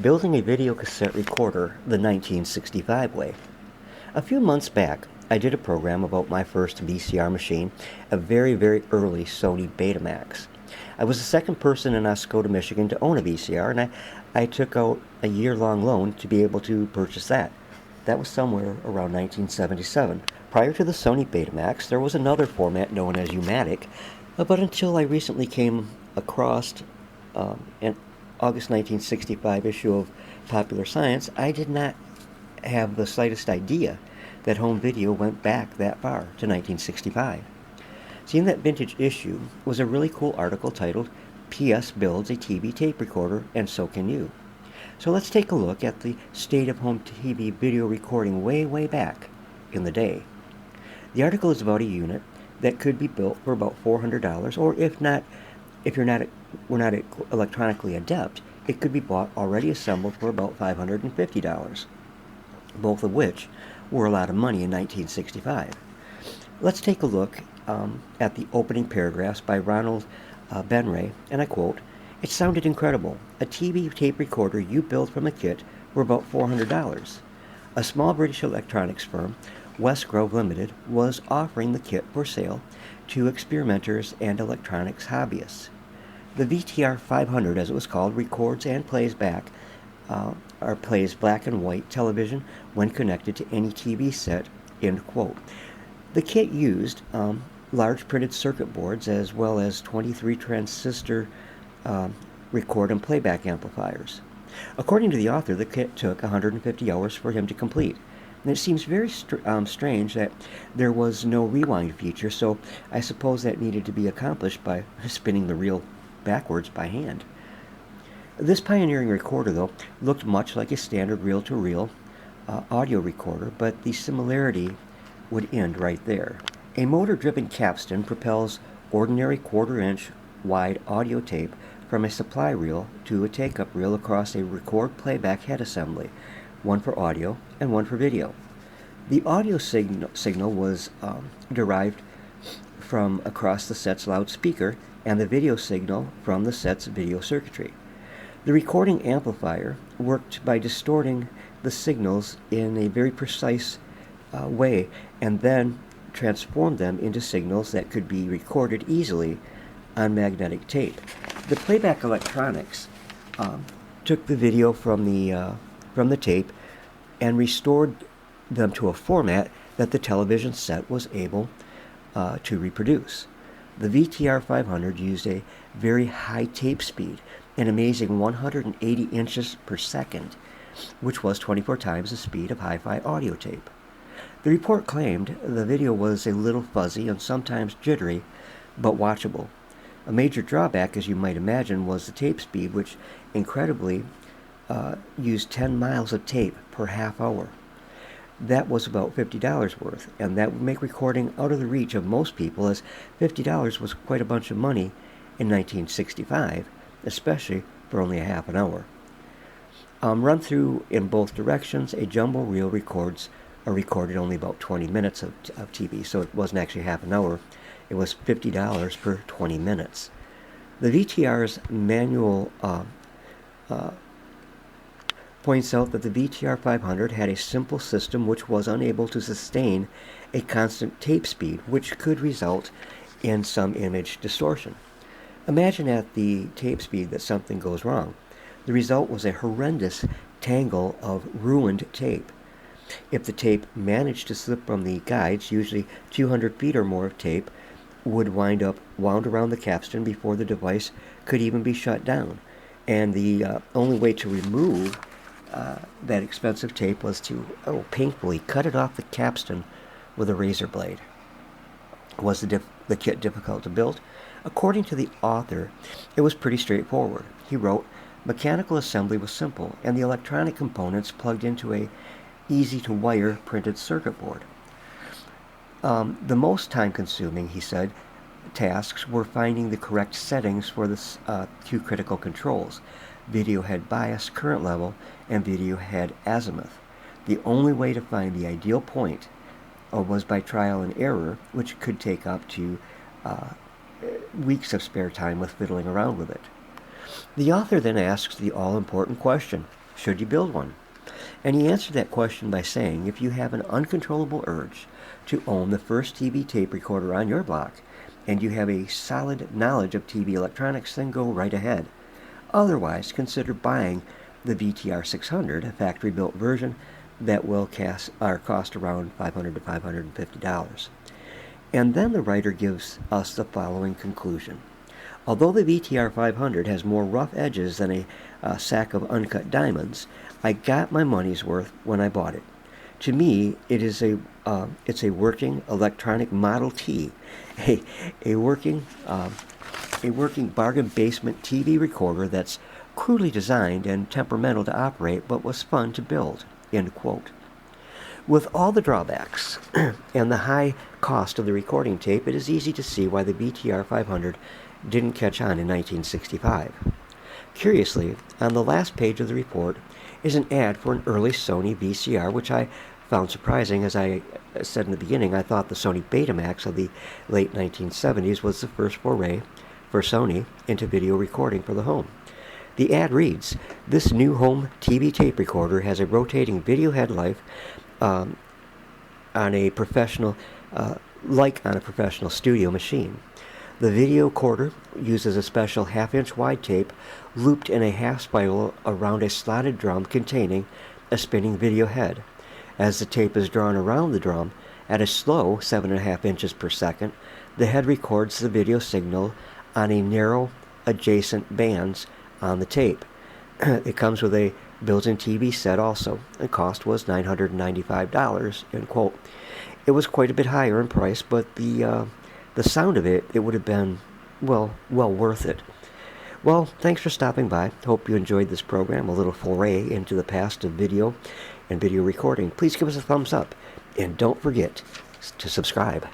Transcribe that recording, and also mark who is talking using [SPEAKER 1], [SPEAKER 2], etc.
[SPEAKER 1] Building a video cassette recorder the 1965 way. A few months back, I did a program about my first VCR machine, a very, very early Sony Betamax. I was the second person in Oscoda, Michigan to own a VCR, and I took out a year-long loan to be able to purchase that. That was somewhere around 1977. Prior to the Sony Betamax, there was another format known as U-matic, but until I recently came across an August 1965 issue of Popular Science, I did not have the slightest idea that home video went back that far to 1965. Seeing that vintage issue was a really cool article titled PS Builds a TV Tape Recorder and So Can You. So let's take a look at the state of home TV video recording way back in the day. The article is about a unit that could be built for about $400, or if we're not electronically adept, it could be bought already assembled for about $550, both of which were a lot of money in 1965. Let's take a look at the opening paragraphs by Ronald Benray, and I quote, "It sounded incredible. A TV tape recorder you built from a kit for about $400. A small British electronics firm, Westgrove Limited, was offering the kit for sale to experimenters and electronics hobbyists. The VTR 500, as it was called, records and plays black and white television when connected to any TV set," end quote. The kit used large printed circuit boards as well as 23 transistor record and playback amplifiers. According to the author, the kit took 150 hours for him to complete. And it seems very strange that there was no rewind feature, so I suppose that needed to be accomplished by spinning the reel backwards by hand. This pioneering recorder, though, looked much like a standard reel-to-reel audio recorder, but the similarity would end right there. A motor-driven capstan propels ordinary quarter-inch wide audio tape from a supply reel to a take-up reel across a record-playback head assembly, one for audio and one for video. The audio signal was derived from across the set's loudspeaker, and the video signal from the set's video circuitry. The recording amplifier worked by distorting the signals in a very precise way and then transformed them into signals that could be recorded easily on magnetic tape. The playback electronics took the video from the tape and restored them to a format that the television set was able to reproduce. The VTR 500 used a very high tape speed, an amazing 180 inches per second, which was 24 times the speed of hi-fi audio tape. The report claimed the video was a little fuzzy and sometimes jittery, but watchable. A major drawback, as you might imagine, was the tape speed, which incredibly used 10 miles of tape per half hour. That was about $50 worth, and that would make recording out of the reach of most people, as $50 was quite a bunch of money in 1965, especially for only a half an hour. Run through in both directions, a jumbo reel recorded only about 20 minutes of TV, so it wasn't actually half an hour. It was $50 per 20 minutes. The VTR's manual points out that the VTR 500 had a simple system which was unable to sustain a constant tape speed, which could result in some image distortion. Imagine at the tape speed that something goes wrong. The result was a horrendous tangle of ruined tape. If the tape managed to slip from the guides, usually 200 feet or more of tape would wound around the capstan before the device could even be shut down. And the only way to remove that expensive tape was to painfully cut it off the capstan with a razor blade. Was the kit difficult to build? According to the author, it was pretty straightforward. He wrote, "Mechanical assembly was simple, and the electronic components plugged into a easy-to-wire printed circuit board. The most time-consuming," he said, tasks were finding the correct settings for the two critical controls: video head bias, current level, and video head azimuth. The only way to find the ideal point was by trial and error, which could take up to weeks of spare time with fiddling around with it. The author then asks the all-important question: should you build one? And he answered that question by saying, if you have an uncontrollable urge to own the first TV tape recorder on your block, and you have a solid knowledge of TV electronics, then go right ahead. Otherwise, consider buying the VTR 600, a factory-built version that will cost around $500 to $550. And then the writer gives us the following conclusion. Although the VTR 500 has more rough edges than a sack of uncut diamonds, I got my money's worth when I bought it. To me, it's a working electronic Model T, a working bargain basement TV recorder that's crudely designed and temperamental to operate, but was fun to build. End quote. With all the drawbacks and the high cost of the recording tape, it is easy to see why the VTR 500 didn't catch on in 1965. Curiously, on the last page of the report is an ad for an early Sony VCR, which I found surprising. As I said in the beginning, I thought the Sony Betamax of the late 1970s was the first foray for Sony into video recording for the home. The ad reads, "This new home TV tape recorder has a rotating video head life on a professional studio machine. The video recorder uses a special half-inch wide tape looped in a half spiral around a slotted drum containing a spinning video head. As the tape is drawn around the drum at a slow 7.5 inches per second, the head records the video signal on a narrow adjacent bands on the tape. It comes with a built-in TV set also. The cost was $995, end quote. It was quite a bit higher in price, but the sound of it would have been, well worth it. Well, thanks for stopping by. Hope you enjoyed this program, a little foray into the past of video and video recording. Please give us a thumbs up, and don't forget to subscribe.